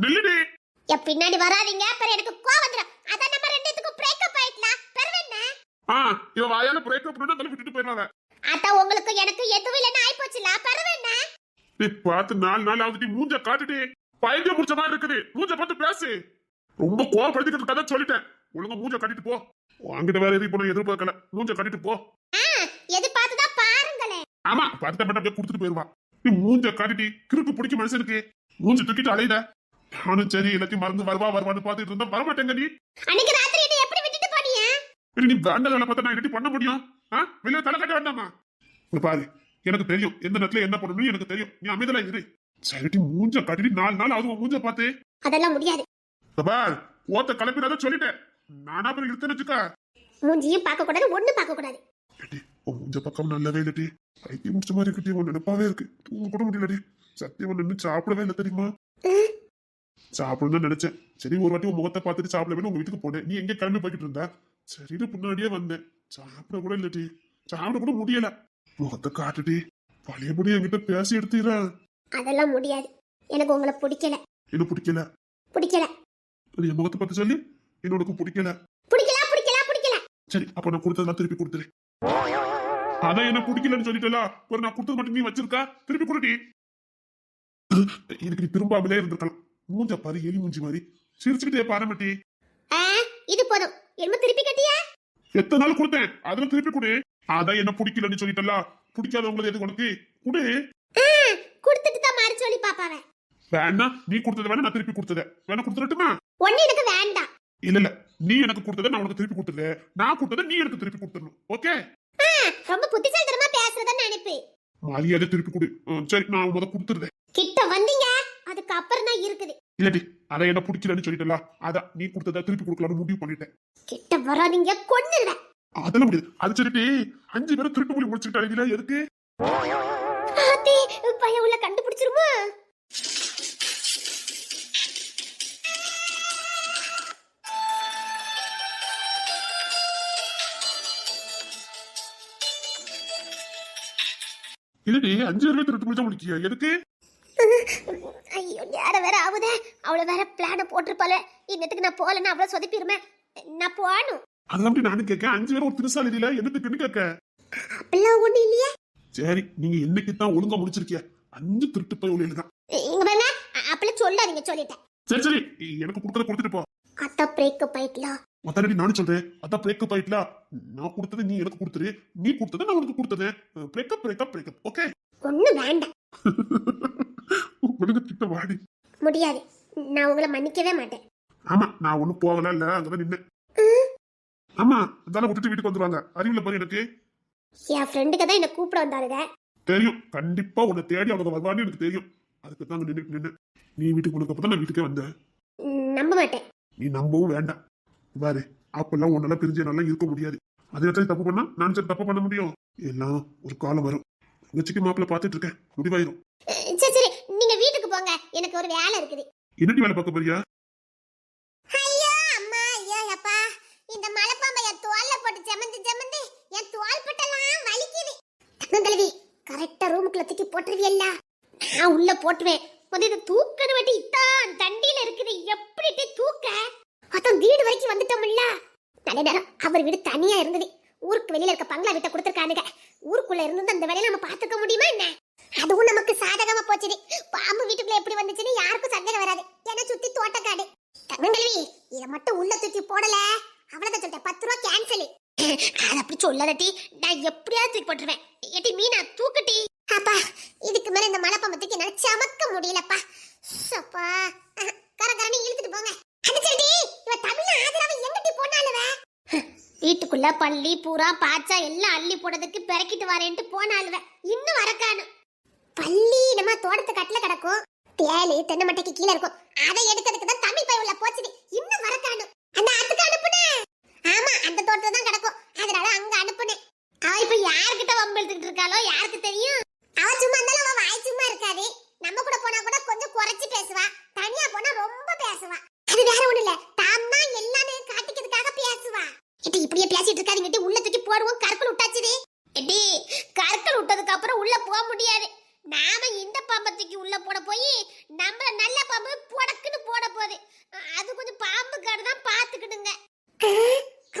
நில்லுடி. பின்னாடி வராதீங்க, அப்புறம் எனக்கு கோவம் வந்துடும். அதான் நம்ம ரெண்டுத்துக்கும் பிரேக்கப் ஆயிட்டலாம். பெருவென்ன இவ வாயால பிரேக்கப் பண்ணா தலை விட்டுட்டு போயிடுவாங்க. அதான் உங்களுக்கு எனக்கு எதுவும் இல்லைன்னு ஆயிப்போச்சுல. பெருவென்ன நீ பார்த்து 4 நாள் ஆகுது. மூஞ்ச காட்டுடி. பயந்து முடிச்ச மாதிரி இருக்குது. மூஞ்ச பார்த்து பேசு. ரொம்ப கோவப்படுத்திக்கிட்டு கதை சொல்லிட்டேன். ஒழுங்கா மூஞ்ச கட்டிட்டு போ. வாங்கிட்ட வேற எதுவும் போன எதிர்பார்க்கல. மூஞ்ச கட்டிட்டு போ. எது பார்த்துதான் பாருங்களே. ஆமா, படுத்த அப்படியே கொடுத்துட்டு போயிருவா. நீ மூஞ்ச காட்டிட்டு கிறுக்கு பிடிக்க மனுஷனுக்கு மூஞ்ச தூக்கிட்டு அலையுத. நானும் சரி எல்லாத்தையும் மறந்து வருவான்னு பாத்துட்டு இருந்தா வரமாட்டேங்க. நீ அன்னைக்கு ராத்திரி என்ன எப்படி விட்டுட்டு போனீங்க? நீ வேண்ட வேலை பார்த்தா நான் எப்படி பண்ண முடியும்? வெளியே தலை கட்ட வேண்டாமா? பாரு, எனக்கு தெரியும் எந்த நேரத்துல என்ன பண்ணணும் எனக்கு தெரியும். நீ அமைதலா இரு. சரி, மூஞ்ச காட்டிட்டு 4 நாள் ஆகுது மூஞ்ச பார்த்து. அதெல்லாம் முடியாது. பார், ஓத்த கலப்பிடாத சொல்லிட்டேன். நானா அப்புறம் இழுத்து வச்சுக்க. மூஞ்சியும் பார்க்க கூடாது, ஒண்ணு பார்க்க கூடாது. மூஞ்ச பக்கம் நல்லவே இல்லடி. ஐடி முடிச்ச மாதிரி இருக்கட்டி. உன் நினைப்பாவே இருக்கு. தூங்க கூட முடியலடி. சத்தியமா நின்று சாப்பிடவே இல்லை தெரியுமா? சாப்பிடணும்னு நினைச்சேன். சரி, ஒரு வாட்டி உன் முகத்தை பார்த்துட்டு சாப்பிடவே உங்க வீட்டுக்கு போனேன். நீ எங்க கிளம்பி போய்கிட்டு இருந்த? சரி, முன்னாடியே வந்தேன். சாப்பிட கூட இல்லடி. சாப்பிட கூட முடியல. முகத்தை காட்டுடி. பழையபடி என்கிட்ட பேசி எடுத்துற. அதெல்லாம் முடியாது. எனக்கு உங்களை பிடிக்கல. என்ன பிடிக்கல? பிடிக்கல. என் முகத்தை பார்த்து சொல்லி என்னோட பிடிக்கல. பிடிக்கல பிடிக்கல பிடிக்கல. சரி, அப்ப நான் கொடுத்ததெல்லாம் திருப்பி கொடுத்துரு. அதான் என்ன பிடிக்கலன்னு சொல்லிட்டல. ஒரு நான் கொடுத்தது மட்டும் நீ வச்சிருக்கா? திருப்பி கொடுடி. இதுக்கு நீ திரும்பாமலே இருந்திருக்கலாம். மூஞ்ச பாரு, எலி மூஞ்சி மாதிரி சிரிச்சுக்கிட்டே பாரமட்டி. இது போதும். என்ன திருப்பி கட்டியா? எத்தனை நாள் கொடுத்தேன், அதெல்லாம் திருப்பி கொடு. அதான் என்ன பிடிக்கலன்னு சொல்லிட்டல. பிடிக்காதவங்களுக்கு எது உனக்கு கொடு. கொடுத்துட்டு தான் மாறி சொல்லி பாப்பாவே. வேணா, நீ கொடுத்தது வேணா, நான் திருப்பி கொடுத்தத வேணா கொடுத்துட்டுமா? ஒண்ணு எனக்கு வேண்டாம். இல்ல, நீ எனக்கு கொடுத்தத நான் உனக்கு திருப்பி கொடுத்துருவேன். நான் கொடுத்தத நீ எனக்கு திருப்பி கொடுத்துடணும். ஓகே? ரொம்ப புத்திசாலித்தனமா பேசுறதா நினைப்பு. மாலியாத திருப்பி கொடு. சரி, நான் முத கொடுத்துருவேன். கிட்ட வந்தீங்க, அதுக்கு அப்புறம் தான் இருக்குது. இல்லடி, அத என்ன பிடிக்கலன்னு சொல்லிட்டல. அதான் நீ கொடுத்தத திருப்பி கொடுக்கலாம்னு முடிவு பண்ணிட்டேன். கிட்ட வராதீங்க, கொன்னுடுவேன். அதெல்லாம் முடியாது. அது சொல்லிட்டு 5 பேரும் திருட்டு மொழி முடிச்சுக்கிட்டாங்க. எதுக்கு? பையன் உள்ள கண்டுபிடிச்சிருமா? இல்லடி, 5 பேருமே திருட்டு முடிச்சா முடிக்கிய. எதுக்கு? ஐயோ, நேரம் வேற ஆகுதே. அவள வேற பிளான போட்டிருப்பாள. இன்னத்துக்கு நான் போலன்னா அவள சொதப்பிருமே. நான் போகணும். அதெல்லாம் நானும் கேட்க. 5 பேரும் ஒரு திருசாலி இல்ல, என்னத்துக்குன்னு கேட்க. அப்பெல்லாம் ஒண்ணு இல்லையா? சரி, நீங்க என்னைக்கு தான் ஒழுங்கா முடிச்சிருக்கிய? 5 திருட்டு போய் உள்ள தான். இங்க பாருங்க, அப்பெல்லாம் சொல்லாதீங்க, சொல்லிட்டேன். சரி சரி, எனக்கு கொடுத்தத கொடுத்துட்டு போ. அத்தா பிரேக்கப் ஆயிட்டலாம். மத்தடி நானும் சொல்றேன். அதான் பிரேக்கப் ஆயிட்டல. நான் கொடுத்தது நீ எனக்கு கொடுத்துரு. நீ கொடுத்தது நான் உனக்கு கொடுத்தது. Breakup breakup breakup. ஓகே? ஒண்ணு வேண்டாம். உனக்கு கிட்ட வாடி. முடியாது. நான் உங்களை மன்னிக்கவே மாட்டேன். ஆமா, நான் ஒண்ணும் போகல இல்ல, அங்கதான் நின்னு. ஆமா, அதால விட்டுட்டு வீட்டுக்கு வந்துருவாங்க. அறிவுல பாரு எனக்கு. என் ஃப்ரெண்டுக்கு தான் என்ன கூப்பிட வந்தாருங்க. தெரியும், கண்டிப்பா உன்னை தேடி அவங்க வருவான்னு எனக்கு தெரியும். அதுக்கு தான் அங்க நின்று நீ வீட்டுக்கு போனதுக்கு அப்புறம் நான் வீட்டுக்கே வந்தேன். நம்ப மாட்டேன். நீ நம்பவும் வேண்டாம். பாரு, அப்பெல்லாம் உன்னால பிரிஞ்சு நல்லா இருக்க முடியாது. அதே இடத்துல தப்பு பண்ணா நான் சரி தப்பு பண்ண முடியும். எல்லாம் ஒரு காலம் வரும். உங்கச்சிக்கு மாப்பிள்ள பாத்துட்டு இருக்கேன், முடிவாயிரும். சரி சரி, நீங்க வீட்டுக்கு போங்க. எனக்கு ஒரு வேலை இருக்குது. என்னடி வேலை பார்க்க போறியா? ஐயோ அம்மா, ஐயோ அப்பா, இந்த மலைப்பாம்பை என் தோல்ல போட்டு ஜமந்து ஜமந்து என் தோல் பட்டெல்லாம் வலிக்குது. தங்கங்களவி, கரெக்டா ரூமுக்குள்ள தூக்கி போட்டுருவியல்ல? நான் உள்ள போட்டுவேன். முதல்ல தூக்கணும் வெட்டி இத்தான் தண்டியில இருக்குது. எப்படி தூக்க? அதான் வீடு வரைக்கும் வந்துட்டோம்ல. நல்ல நேரம் அவர் வீடு தனியா இருந்தது. ஊருக்கு வெளியில இருக்க பங்களா வீட்டை கொடுத்துருக்கானுங்க. ஊருக்குள்ள இருந்து அந்த வேலையை நம்ம பாத்துக்க முடியுமா என்ன? அதுவும் நமக்கு சாதகமா போச்சுது. பாம்பு வீட்டுக்குள்ள எப்படி வந்துச்சுன்னு யாருக்கும் சந்தேகம் வராது. ஏன்னா சுத்தி தோட்டக்காடு. தங்கங்களவி, இதை மட்டும் உள்ள தூக்கி போடல, அவ்வளவுதான் சொல்லிட்டேன். 10 ரூபா கேன்சல். அது அப்படி சொல்லாதட்டி, நான் எப்படியாவது தூக்கி போட்டுருவேன். ஏட்டி மீனா, தூக்குட்டி. அப்பா, இதுக்கு மேல இந்த மலைப்பாம்பத்துக்கு என்னால சமக்க முடியலப்பா. அப்பா, கரகரன்னு இழுத்துட்டு போங்க. அது சரி, இவ தமிழ் ஆதரவை எங்கட்டி போனாலுவ? வீட்டுக்குள்ள பள்ளி பூரா பாச்சா எல்லாம் அள்ளி போடுறதுக்கு பெறக்கிட்டு வரேன்ட்டு போனாலுவ. இன்னும் வரக்கானு. பள்ளி நம்ம தோட்டத்து கட்டில கிடக்கும். தேலு தென்னை மட்டைக்கு கீழே இருக்கும். அதை எடுக்கிறதுக்கு தான் தமிழ் பை உள்ள போச்சுது. இன்னும் வரக்கானு. அந்த ஆத்துக்கு அனுப்புனேன். ஆமா, அந்த தோட்டத்துல தான் கிடக்கும். அதனால அங்க அனுப்புனேன். அவ இப்ப யார்கிட்ட வம்பு எடுத்துக்கிட்டு இருக்காளோ யாருக்கு தெரியும்? அவ சும்மா இருந்தாலும் அவ வாய் சும்மா இருக்காது. நம்ம கூட போனா கூட கொஞ்சம் குறைச்சு பேசுவா. தனியா போனா ரொம்ப பேசுவா. அது வேற ஒண்ணு இல்ல, தாம் தான் எல்லாமே காட்டிக்கிறதுக்காக பேசுவா. எட்டி இப்படியே பேசிட்டு இருக்காதீங்க. உள்ள தூக்கி போடுவோம். கற்கள் விட்டாச்சுது. எட்டி கற்கள் விட்டதுக்கு அப்புறம் உள்ள போக முடியாது. நாம இந்த பாம்பத்துக்கு உள்ள போட போய் நம்மள நல்ல பாம்பு போட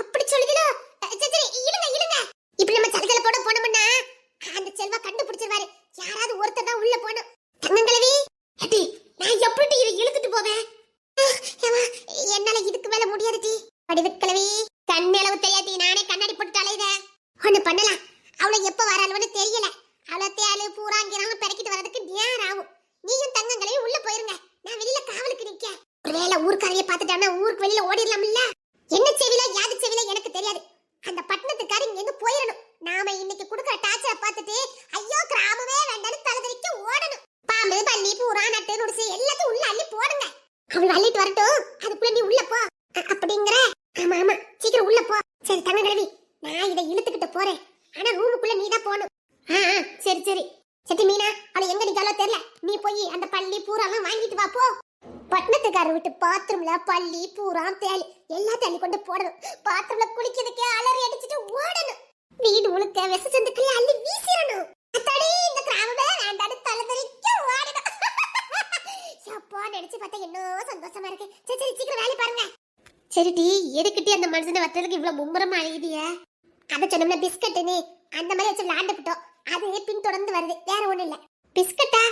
அப்படி சொல்லுதீங்களோ? சரி சரி, இழுங்க இழுங்க. இப்படி நம்ம சலசல போட போனோம்னா அந்த செல்வா கண்டுபிடிச்சிருவாரு. யாராவது ஒருத்தர் தான் உள்ள போணும். தங்கங்களவி, அடி நான் எப்படி இதை இழுத்துட்டு போவேன்? ஏம்மா, என்னால இதுக்கு மேல முடியாது டி. வடிவுக்கிழவி, கண் அளவு தெரியாது, நானே கண்ணாடி போட்டு அலையுதேன். ஒண்ணு பண்ணலாம், அவளை எப்ப வராளுன்னு தெரியல. அவளை தேளு பூராங்கிறாங்க பெருக்கிட்டு வரதுக்கு நேரம் ஆகும். நீயும் தங்கங்களையும் உள்ள போயிருங்க, நான் வெளியில காவலுக்கு நிக்க. ஒருவேளை ஊர்க்காரைய பாத்துட்டானா ஊருக்கு வெளியில ஓடிடலாம்ல. என்ன செவில யாது செவில எனக்கு தெரியாது. அந்த பட்டணத்துக்காரி இங்க இருந்து போயிடணும். நாம இன்னைக்கு குடுக்கற டார்ச்சரை பார்த்துட்டு ஐயோ கிராமமே வேண்டாம்னு தலைதறிக்க ஓடணும். பாம்பு பல்லி பூரா நட்டு நுடுசு எல்லாத்தையும் உள்ள அள்ளி போடுங்க. அவள் அள்ளிட்டு வரட்டும், அதுக்குள்ள நீ உள்ள போ. அப்படிங்கிற? ஆமா ஆமா, சீக்கிரம் உள்ள போ. சரி தங்கங்களவி, நான் இதை இழுத்துக்கிட்டு போறேன். ஆனா ரூமுக்குள்ள நீ தான் போகணும். சரி சரி. சத்தி மீனா, அவளை எங்க நிக்காலோ தெரியல. நீ போய் அந்த பள்ளி பூராலாம் வாங்கிட்டு வா போ. பட்டணத்துக்கார விட்டு பாத்ரூம்ல பள்ளி பூரா தேலி எல்லாம் தள்ளி கொண்டு போடணும். பாத்ரூம்ல குளிக்கிறதுக்கே அலறி அடிச்சுட்டு ஓடணும். வீடு முழுக்க விச சந்துக்குள்ள அள்ளி வீசிடணும். அத்தடி இந்த கிராமமே வேண்டான்னு தலைதறிக்க ஓடணும். அப்பா நினைச்சு பார்த்தா என்ன சந்தோஷமா இருக்கு. சரி சரி, சீக்கிரம் வேலை பாருங்க. சரி டி, எதுக்கிட்டே அந்த மனுஷனை வட்டதுக்கு இவ்வளவு மும்முரமா அழுகிய? அத சொன்னோம்னா பிஸ்கட்டுன்னு அந்த மாதிரி வச்சு விளையாண்டுக்கிட்டோம். அது பின்தொடர்ந்து வருது, வேற ஒண்ணும் இல்ல. பிஸ்கட்டா?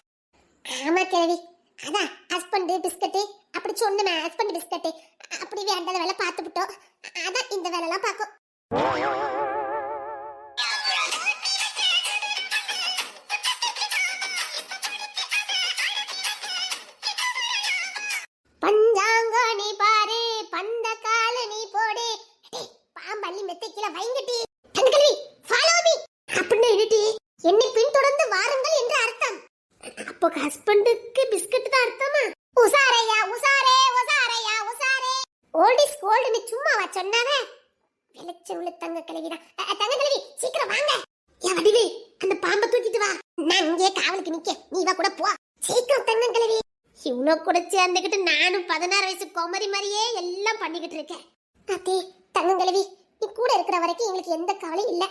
ஆமா கேள்வி, அதான் ஹஸ்பண்ட் பிஸ்கட்டு அப்படி சொன்னேன். ஹஸ்பண்ட் பிஸ்கட்டு அப்படி வேண்டாத வேலை பார்த்துவிட்டோம். அதான் இந்த வேலைலாம் பார்க்கும். பஞ்சாங்க நீ பாரு, பந்த கால நீ போடு. பாம்பள்ளி மெத்தைக்கில வைங்கட்டி. தங்கலி ஃபாலோ மீ அப்படின்னு எழுதி என்னை பின்தொடர்ந்து வாருங்கள் என்று அர்த்தம். அப்போ ஹஸ்பண்டுக்கு பிஸ்கட் தான் அர்த்தமா? உசாரையா உசாரே உசாரையா உசாரே. ஓல்ட் இஸ் கோல்ட்னு சும்மாவா சொன்னாவே? வெளிச்சம் உள்ள தங்க கிழவிதான். தங்க கிழவி சீக்கிரம் வாங்க. ஏன் வடிவே, அந்த பாம்பை தூக்கிட்டு வா. நான் இங்கே காவலுக்கு நிக்க, நீ வா கூட போ. சீக்கிரம் தங்க கிழவி. இவனோ கூட சேர்ந்துக்கிட்டு நானும் 16 வயசு குமரி மாதிரியே எல்லாம் பண்ணிக்கிட்டு இருக்கேன். அத்தே தங்கங்களவி, நீ கூட இருக்கிற வரைக்கும் எங்களுக்கு எந்த கவலையும் இல்ல.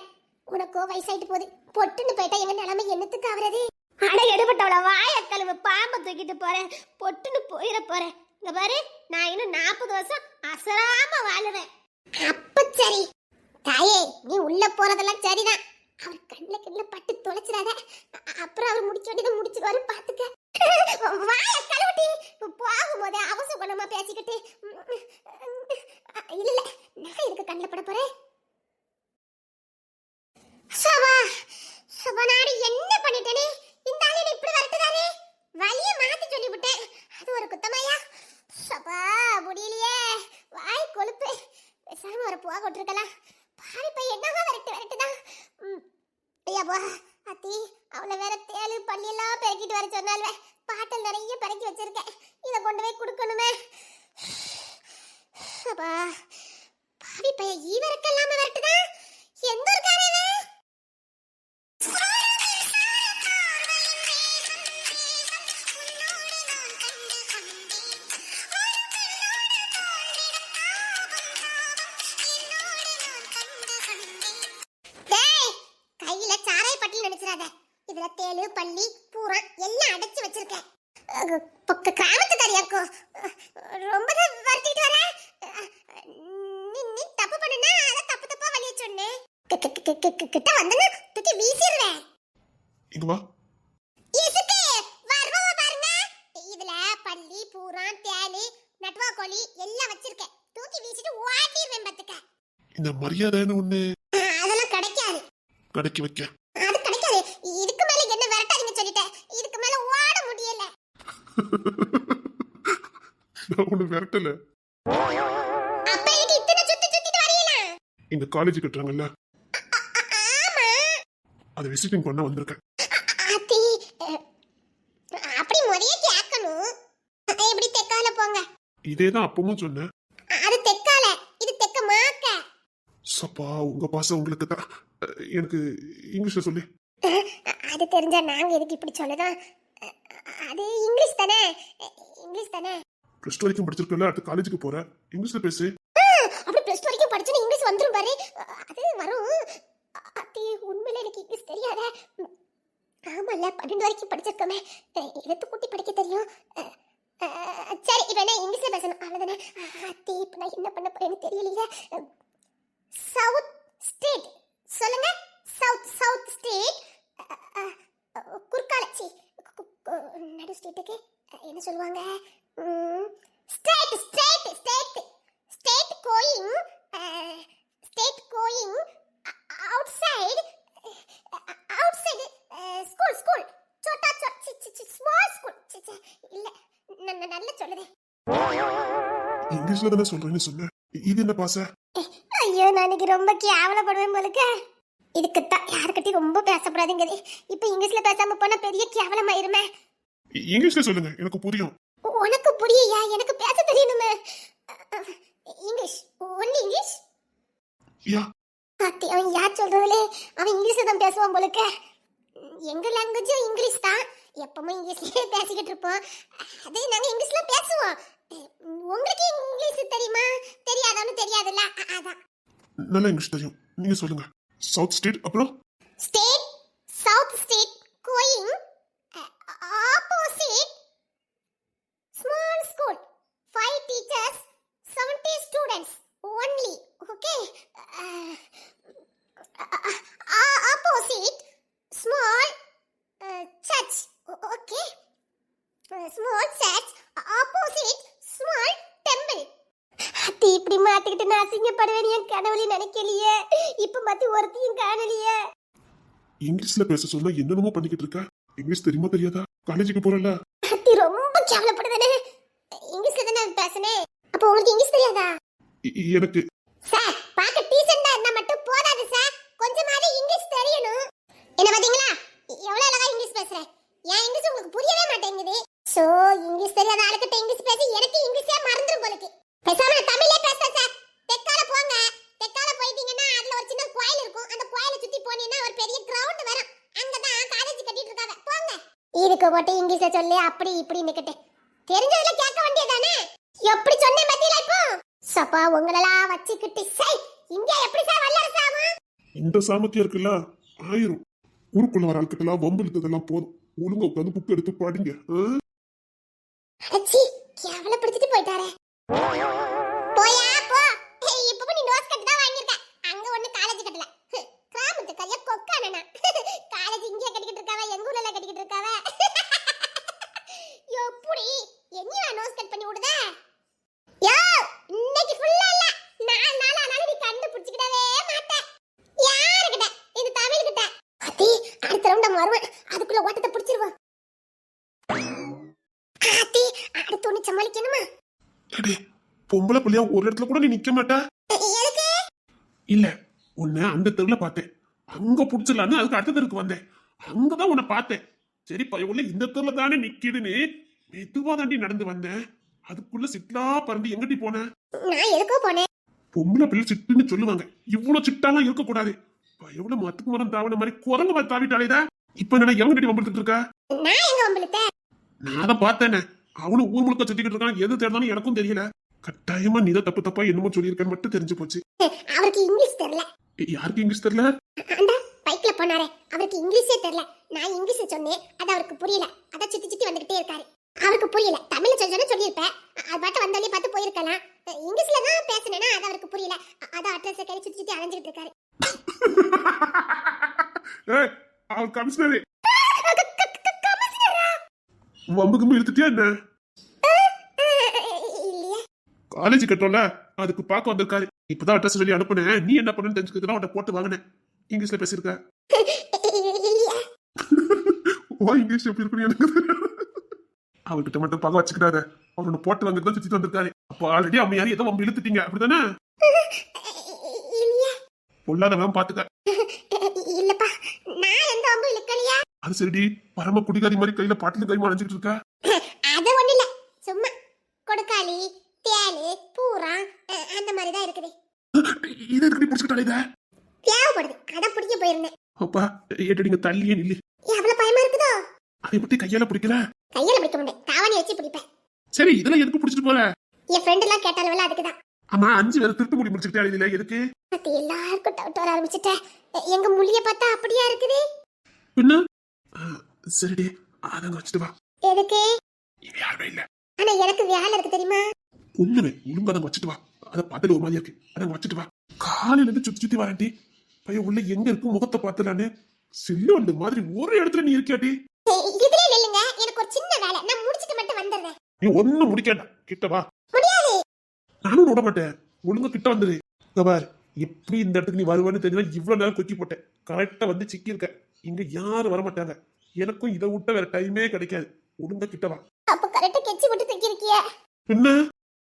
உனக்கோ வயசாயிட்டு போகுது, பொட்டுன்னு போயிட்டா எங்க நிலைமை என்னத்துக்கு ஆவறது? அட எடுபட்டவள, வாய கழுவு. பாம்பை தூக்கிட்டு போறேன், பொட்டுன்னு போயிட போறேன். இங்க பாரு, நான் இன்னும் 40 வருஷம் அசராம வாழுவேன். அப்ப சரி தாயே, நீ உள்ள போறதெல்லாம் சரிதான். அவர் கண்ணுல பட்டு தொலைச்சிடாத. அப்புறம் அவர் முடிச்ச வேண்டியதை முடிச்சிருவாரு, பாத்துக்க. வாய கழுவுட்டி. போகும்போது அவசர குணமா பேசிக்கிட்டு இல்ல நான் இதுக்கு கண்ணில் பட போறேன். சபா சபா, நாடு என்ன பண்ணிட்டேனே? இந்த ஆளு இப்படி வரட்டுதானே? வழிய மாத்தி சொல்லிவிட்டேன், அது ஒரு குத்தமாயா? சபா முடியலையே, வாய் கொழுப்பு. பேசாம ஒரு புவா கொட்டிருக்கலாம். பாவி பையன் என்னவா வரட்டுதான். ஐயாப்பா அத்தி, அவளை வேற தேளு பள்ளியெல்லாம் பெருக்கிட்டு வர சொன்னால பாட்டில் நிறைய பெருக்கி வச்சிருக்கேன். இதை கொண்டு போய் கொடுக்கணுமே. அப்பா பாவி பையன் ஈவருக்கெல்லாம வரட்டுதான். எந்த ஒரு காரே? இதுல தேளு பள்ளி பூரா எல்லாம் அடைச்சு வச்சிருக்கேன். கிராமத்துக்காரியாக்கோ ரொம்ப வருத்திட்டு வர. நீ தப்பு பண்ணுனா அத தப்பு தப்பா வழிய சொன்னேன். கிட்ட வந்தனா தூக்கி வீசிடுவேன். இங்க வா. இசுக்கு வரவா பாருங்க. இதுல பள்ளி பூரா தேளு நட்வா கோழி எல்லாம் வச்சிருக்கேன். தூக்கி வீசிட்டு ஓடிடுவேன் பாத்துக்க. இந்த மரியாதைன்னு ஒண்ணு அதெல்லாம் கிடைக்காது. கடைக்கு வைக்க அது கிடைக்காது. இதுக்கு மேல என்ன விரட்டாதீங்க சொல்லிட்டேன். இதுக்கு மேல ஓட முடியல. நான் ஒண்ணு விரட்டல. அப்ப இது இத்தனை சுத்திட்டு வரீங்களா? இந்த காலேஜ் கட்டுறாங்கல்ல, ஆமா, அதை விசிட்டிங் பண்ண வந்திருக்கேன். அத்தி அப்படி முறையே கேட்கணும். எப்படி தெக்கால போங்க. இதேதான் அப்பவும் சொன்னேன். அது தெக்கால, இது தெக்க மாக்க. சப்பா, உங்க பாசம் உங்களுக்கு தான். எனக்கு இங்கிலீஷ்ல சொல்லு. அது தெரிஞ்சா நாங்க எதுக்கு இப்படி சொல்லணும்? அது இங்கிலீஷ் தானே, இங்கிலீஷ் தானே. +2 வரைக்கும் படிச்சிருக்கல, அடுத்த காலேஜுக்கு போற, இங்கிலீஷ்ல பேசு. அப்படி +2 வரைக்கும் படிச்சா இங்கிலீஷ் வந்துரும் பாரு. அது வரும். அத்தி உண்மையில எனக்கு இங்கிலீஷ் தெரியாத. ஆமால 12 வரைக்கும் படிச்சிருக்கோமே, எழுத்து கூட்டி படிக்க தெரியும். சரி, இப்ப வேணா இங்கிலீஷ்ல பேசணும் அவ்வளவுதானே. அத்தி இப்ப நான் என்ன பண்ண போறேன்னு தெரியலையே. சவுத் ஸ்டேட் சொல்லுங்க. South south state. குர்காலச்சி நடு ஸ்டேட்டுக்கு என்ன சொல்லுவாங்க? State state state state going state going outside outside school school சோட்டா ஸ்மால் ஸ்கூல் இல்ல நான் நல்லா சொல்லுதே. இங்கிலீஷ்ல தானே சொல்றேன்னு சொன்னேன். இது என்ன பாச? ஐயோ நான் இன்னைக்கு ரொம்ப கேவலப்படுவேன் போலுக்கு. இதுக்குத்தான் யாருக்கிட்டையும் ரொம்ப பேசப்படாதுங்கிறது. இப்ப இங்கிலீஷ்ல பேசாம போனா பெரிய கேவலமாயிருமே. இங்கிலீஷ்ல சொல்லுங்க, எனக்கு புரியும். உனக்கு புரியா? எனக்கு பேச தெரியணுமே. English only English. யா அத்தி அவன் யார் சொல்றதுலே அவன் இங்கிலீஷ்ல தான் பேசுவான் போலுக்கு. எங்க லாங்குவேஜும் இங்கிலீஷ் தான். எப்பவுமே இங்கிலீஷ்லயே பேசிக்கிட்டு இருப்போம். அது நாங்க இங்கிலீஷ்ல பேசுவோம். உங்களுக்கு இங்கிலீஷ் தெரியுமா? தெரியாதான்னு தெரியாதுல்ல. அதான் நல்லா இங்கிலீஷ் தெரியும். நீங்க சொல்லுங்க. சவுத் ஸ்டேட் அப்புறம் state south state going opposite small school 5 teachers 70 students only. Okay. Opposite small church. Okay. Small church opposite small temple. அத்தி இப்படி மாத்திக்கிட்டு நான் அசிங்கப்படுவேன் என் கனவுல நினைக்கலையே. இப்ப மாத்தி ஒருத்தையும் காணலையே. இங்கிலீஷ்ல பேச சொன்னா என்னென்னமோ பண்ணிக்கிட்டு இருக்க. இங்கிலீஷ் தெரியுமா தெரியாதா? காலேஜுக்கு போறல. அத்தி ரொம்ப கேவலப்படுதானே. இங்கிலீஷ்ல தானே பேசனே. அப்ப உங்களுக்கு இங்கிலீஷ் தெரியாதா? எனக்கு சார் பாக்க டீசெண்டா இருந்தா மட்டும் போதாது சார். கொஞ்சமாவது இங்கிலீஷ் தெரியணும். என்ன பாத்தீங்களா? எவ்வளவு அழகா இங்கிலீஷ் பேசுறேன். ஏன் இங்கிலீஷ் உங்களுக்கு புரியவே மாட்டேங்குது. சோ இங்கிலீஷ் தெரியாத ஆளுகிட்ட இங்கிலீஷ் பேசி எனக்கு இங்கிலீஷே மறந்துரும் போலுக்கு. பேசாம தமிழ்லே பேசுறேன் சார். தெக்கால போங்க. தெக்கால போயிட்டீங்கன்னா அதுல ஒரு சின்ன கோயில் இருக்கும். அந்த கோயிலை சுத்தி போனீங்கன்னா ஒரு பெரிய கிரவுண்ட் வரும். அங்கதான் காலேஜ் கட்டிட்டு இருக்காங்க. போங்க. இதுக்கு போட்டு இங்கிலீஷ சொல்லி அப்படி இப்படி நிக்கட்டு. தெரிஞ்சதுல கேட்க வேண்டியதானே. எப்படி சொன்னேன் பத்தியில இப்போ? சப்பா உங்களெல்லாம் வச்சுக்கிட்டு சை இங்க எப்படி சார் வல்லரசு ஆகும்? இந்த சாமர்த்தியம் இருக்குல்ல, ஆயிரும். ஊருக்குள்ள வர ஆட்கிட்டலாம் வம்பு இழுத்ததெல்லாம் போதும். ஒழுங்கா உட்காந்து புக் எடுத்து படிங்க. அடச்சி கேவலப்படுத்திட்டு போயிட்டாரே. போயா போ. இப்ப நீ நோஸ் கட்டு தான் வாங்கிருக்க. அங்க ஒண்ணு காலேஜ் கட்டல. கிராமத்து கரைய கொக்கானனா. காலேஜ் இங்கே கட்டிக்கிட்டு இருக்காவ, எங்க ஊர்ல கட்டிக்கிட்டு இருக்காவ. எப்படி என்னையா நோஸ் கட் பண்ணி விடுதே? யோ இன்னைக்கு ஃபுல்லா இல்ல 4 நாள் ஆனாலும் நீ கண்டுபிடிச்சிடவே மாட்டே. யாருக்கிட்ட? இது தமிழ் கிட்ட. அத்தி அடுத்த ரவுண்ட் நம்ம வருவோம். அதுக்குள்ள ஓட்டத்தை பிடிச்சிருவோம். அத்தி அடுத்து ஒண்ணு சமாளிக்கணுமா? அடே பொம்பளை புள்ளையா ஒரு இடத்துல கூட நீ நிக்க மாட்டா. எதுக்கு? இல்ல உன்னை அந்த தெருல பார்த்தேன். அங்க புடிச்சலான்னு அதுக்கு அடுத்த தெருக்கு வந்தேன். அங்கதான் உன்னை பார்த்தேன். சரி பையன் இந்த தெருல தானே நிக்கிதுன்னு மெதுவா தாண்டி நடந்து வந்தேன். அதுக்குள்ள சிட்டா பறந்து எங்கடி போன? நான் எதுக்கோ போனேன். பொம்பளை பிள்ளை சிட்டுன்னு சொல்லுவாங்க. இவ்வளவு சிட்டாலாம் இருக்க கூடாது. எவ்வளவு மத்துக்கு மரம் தாவன மாதிரி குரங்கு மாதிரி தாவிட்டாலேதா. இப்ப என்ன எவங்கடி வம்பிட்டு இருக்க? நான் எங்க வம்பிட்டேன்? நான் தான் பார்த்தேனே. அவனும் ஊர் முழுக்க சுத்திக்கிட்டு இருக்கான். எது தேர்ந்தாலும் எனக்கும் தெரியல. கட்டாயமா நீ தான் தப்பு தப்பா என்னமோ சொல்லியிருக்கேன்னு மட்டும் தெரிஞ்சு போச்சு. அவருக்கு இங்கிலீஷ் தெரியல. யாருக்கு இங்கிலீஷ் தெரியல? அந்த பைக்ல போனாரே அவருக்கு இங்கிலீஷே தெரியல. நான் இங்கிலீஷ் சொன்னேன், அது அவருக்கு புரியல. அத சுத்தி சுத்தி வந்துகிட்டே இருக்காரு. அவருக்கு புரியல. தமிழ்ல சொல்லிருப்பேன். அது பாட்டு வந்தாலே பார்த்து போயிருக்கலாம். இங்கிலீஷ்ல தான் பேசுனேனா அது அவருக்கு புரியல. அத அட்ரஸ் கை சுத்தி சுத்தி அலைஞ்சிட்டு இருக்காரு. ஏய் அவர் கமிஷனரே. வம்புக்கு இழுத்துட்டியா என்ன? இல்லையே. காலேஜ் கட்டோம்ல அதுக்கு பார்க்க வந்திருக்காரு. இப்பதான் அட்ரஸ் சொல்லி அனுப்புனேன். நீ என்ன பண்ணுன்னு தெரிஞ்சுக்கிறதுலாம் அவட்ட போட்டு வாங்கினேன். இங்கிலீஷ்ல பேசியிருக்க. ஓ இங்கிலீஷ் எப்படி இருக்குன்னு எனக்கு அவர்கிட்ட மட்டும் பார்க்க வச்சுக்கிட்டாரு. அவரோட போட்டு வாங்கிட்டு தான் சுத்திட்டு வந்திருக்காரு. அப்போ ஆல்ரெடி அவங்க யாரும் ஏதோ வம்பு இழுத்துட்டீங்க அப்படித்தானே? பொல்லாதவன் பாத்துக்க. இல்லப்பா நான் எந்த வம்பு இழுக்கலையா. அது சரிடி பரம குடிகாரி மாதிரி கையில பாட்டில கைமா அணைஞ்சிட்டு இருக்க. அது ஒண்ணு இல்ல, சும்மா கொடுக்காளி தேளு பூரா அந்த மாதிரி தான் இருக்குது. இதை எப்படி பிடிச்சிக்கிட்டாலே இதை தேவைப்படுது. அதான் பிடிக்க போயிருந்தேன். அப்பா ஏட்டடிங்க தள்ளியே நில்லு. எவ்வளவு பயமா இருக்குதோ. அதை பத்தி கையால பிடிக்கல. கையால பிடிக்க முடியாது, தாவணி வச்சு பிடிப்பேன். சரி இதெல்லாம் எதுக்கு பிடிச்சிட்டு போற? என் ஃப்ரெண்ட் எல்லாம் கேட்டாலும் அதுக்குதான். ஆமா 5 பேர் திருட்டு முடி முடிச்சுக்கிட்டே இதுல எதுக்கு? அது எல்லாருக்கும் டவுட் வர ஆரம்பிச்சுட்டேன். எங்க மொழிய பார்த்தா அப்படியா இருக்குது. பின்ன சரிடி அதங்க வச்சுட்டு வா. எதுக்கு? யாருமே இல்ல. ஆனா எனக்கு வேலை இருக்கு தெரியுமா? ஒண்ணுமே ஒழுங்கா அதை வச்சுட்டு வா. அதை பார்த்துட்டு ஒரு மாதிரி இருக்கு, அதை வச்சுட்டு வா. காலையில இருந்து சுத்தி சுத்தி வரேன்டி. பையன் உள்ள எங்க இருக்கு முகத்தை பார்த்துலான்னு செல்லுவண்டு மாதிரி ஒரு இடத்துல நீ இருக்கியாட்டி. இதுல இல்லைங்க, எனக்கு ஒரு சின்ன வேலை, நான் முடிச்சிட்டு மட்டும் வந்துடுறேன். நீ ஒண்ணும் முடிக்கண்டா, கிட்ட வா. முடியாது. நானும் விட மாட்டேன், ஒழுங்கா கிட்ட வந்துரு. இங்க பாரு, எப்படி இந்த இடத்துக்கு நீ வருவேன்னு தெரிஞ்சா இவ்வளவு நேரம் கொக்கி போட்டேன். கரெக்டா வந்து சிக்கி இருக்க. இங்க யாரும் வர மாட்டாங்க. எனக்கும் இதை விட்ட வேற டைமே கிடைக்காது. ஒழுங்கா கிட்ட வா. அப்ப கரெக்டா கெச்சி போட்டு தூக்கி இருக்கிய. என்ன?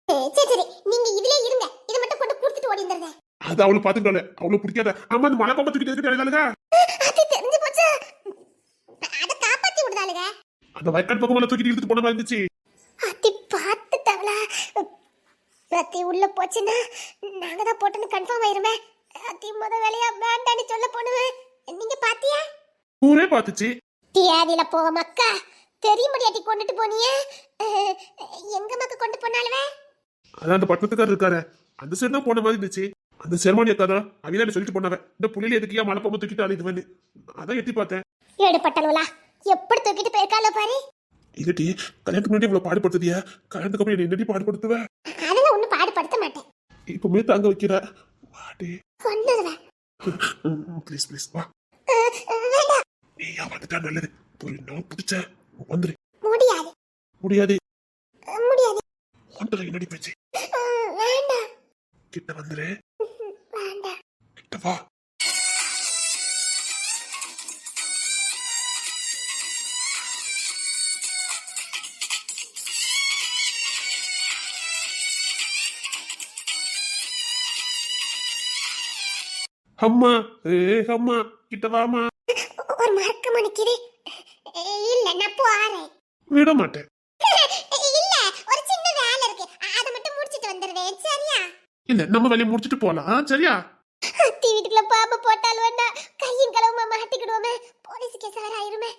சரி சரி, நீங்க இதுலயே இருங்க, இதை மட்டும் கொண்டு கொடுத்துட்டு ஓடி வந்துடுறேன். அது அவளை பாத்துட்டாலே, அவளை பிடிக்காத. ஆமா, அந்த மலை பாம்பை தூக்கிட்டு எழுதாளுங்க. அது தெரிஞ்சு போச்சு, அத காப்பாத்தி விடுதாளுங்க. அந்த வயக்காடு பக்கம் தூக்கிட்டு இழுத்துட்டு போன மாதிரி இருந்துச்சு. அத்தி பார்த்துட்டாங்களா? அத்தி உள்ள போச்சுன்னா நாங்க தான் போட்டுன்னு கன்ஃபார்ம் ஆயிருமே. அத்தி முத வேலையா வேண்டான்னு சொல்ல போனுவேன். நீங்க பாத்தியா? ஊரே பாத்துச்சு. தியாதில போக மக்கா தெரியும்படியாட்டி கொண்டுட்டு போனியே. எங்க மக்கா கொண்டு போனாலுவே? அதான் அந்த பட்டத்துக்காரர் இருக்காரு, அந்த சைடு தான் போன மாதிரி இருந்துச்சு. அந்த செரமோனி அக்காதான் அவிதான் சொல்லிட்டு போனவன், இந்த புள்ளியில எதுக்கியா மலை பாம்பை தூக்கிட்டு அழைதுவன்னு. அதான் எட்டி பார்த்தேன். எடுப்பட்டலுவலா எப்படி தூக்கிட்டு போயிருக்காளோ பாரு. இல்லட்டி கல்யாணத்துக்கு முன்னாடி இவ்வளவு பாடுபடுத்துதியா, கல்யாணத்துக்கு அப்புறம் என்ன என்னடி பாடுபடுத்துவ? அதெல்லாம் ஒண்ணும் பாடுபடுத்த மாட்டேன். இப்பவுமே தாங்க வைக்கிற வாடி. கொண்டுடுவேன். ப்ளீஸ் ப்ளீஸ் வா. வேண்டாம். நீ ஏன் வந்துட்டா நல்லது. ஒரு நாள் பிடிச்ச வந்துரு. முடியாது. முடியாது. முடியாது. ஒன்றரை என்னடி பேச்சு. வேண்டாம். கிட்ட வந்துரு. வேண்டாம். கிட்ட வா. அம்மா அம்மா கிட்ட வாமா. ஒரு மறக்க மணிக்குது. இல்ல நான் போறேன். விட மாட்டேன். இல்ல ஒரு சின்ன வேலை இருக்கு, அதை மட்டும் முடிச்சிட்டு வந்துடுவேன். சரியா? இல்ல நம்ம வேலையை முடிச்சிட்டு போலாம். சரியா? அத்தி வீட்டுக்குள்ள பாம்பு போட்டாலும் வேண்டாம், கையும் களவுமா மாட்டிக்கிடுவோமே, போலீஸ் கேஸ் வேற ஆயிருமே.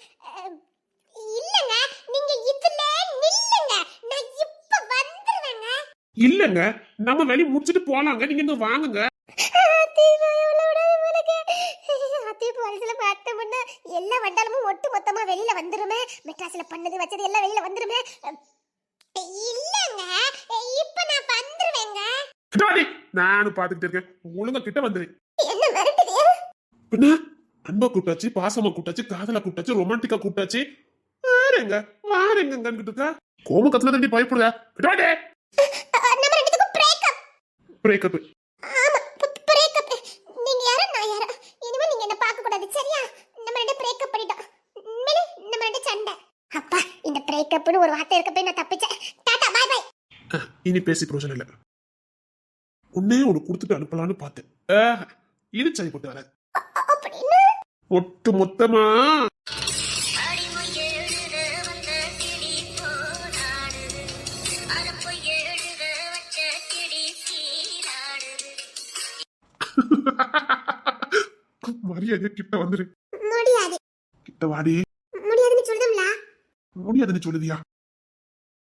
இல்லங்க, நீங்க இதுல நில்லுங்க, நான் இப்ப வந்துருவேங்க. இல்லங்க, நம்ம வேலையை முடிச்சிட்டு போலாங்க, நீங்க இங்க வாங்குங்க. எல்லா வண்டாலமும் ஒட்டு மொத்தமா வெளியில வந்துருமே. மெட்ராஸ்ல பண்ணது வச்சது எல்லாம் வெளியில வந்துருமே. இல்லங்க, இப்ப நான் வந்துருவேங்க. நானும் பாத்துக்கிட்டு இருக்கேன், ஒழுங்கா கிட்ட வந்துரு. என்ன மிரட்டுறியா? பின்ன அன்பா கூட்டாச்சு, பாசமா கூட்டாச்சு, காதலா கூட்டாச்சு, ரொமான்டிக்கா கூட்டாச்சு. வாரேங்க வாரேங்க இருக்கா. கோமக்கத்துல தண்டி பயப்படுதா? நம்ம ரெண்டுத்துக்கும் பிரேக்கப். பிரேக்கப்? ஆமா, பிரேக்கப். நீங்க யாரோ நான் யாரோ, இனிமே நீங்க என்ன பார்க்க கூடாது. சரியா? நம்ம ரெண்டு பிரேக்கப் பண்ணிட்டோம். மேலே நம்ம ரெண்டு சண்டை. அப்பா, இந்த பிரேக்கப்னு ஒரு வார்த்தை இருக்க போய் நான் தப்பிச்சேன். Tata bye by. இனி பேசி பிரோஜனம் இல்ல. உன்னே ஒண்ணு கொடுத்துட்டு அனுப்பலான்னு பார்த்தேன். இது சரி போட்டு வர அப்படின்னு ஒட்டு மொத்தமா மரியாதை கிட்ட வந்துரு. முடியாது. கிட்ட வாடி. முடியாதுன்னு சொல்லுதும்ல. முடியாதுன்னு சொல்லுதியா?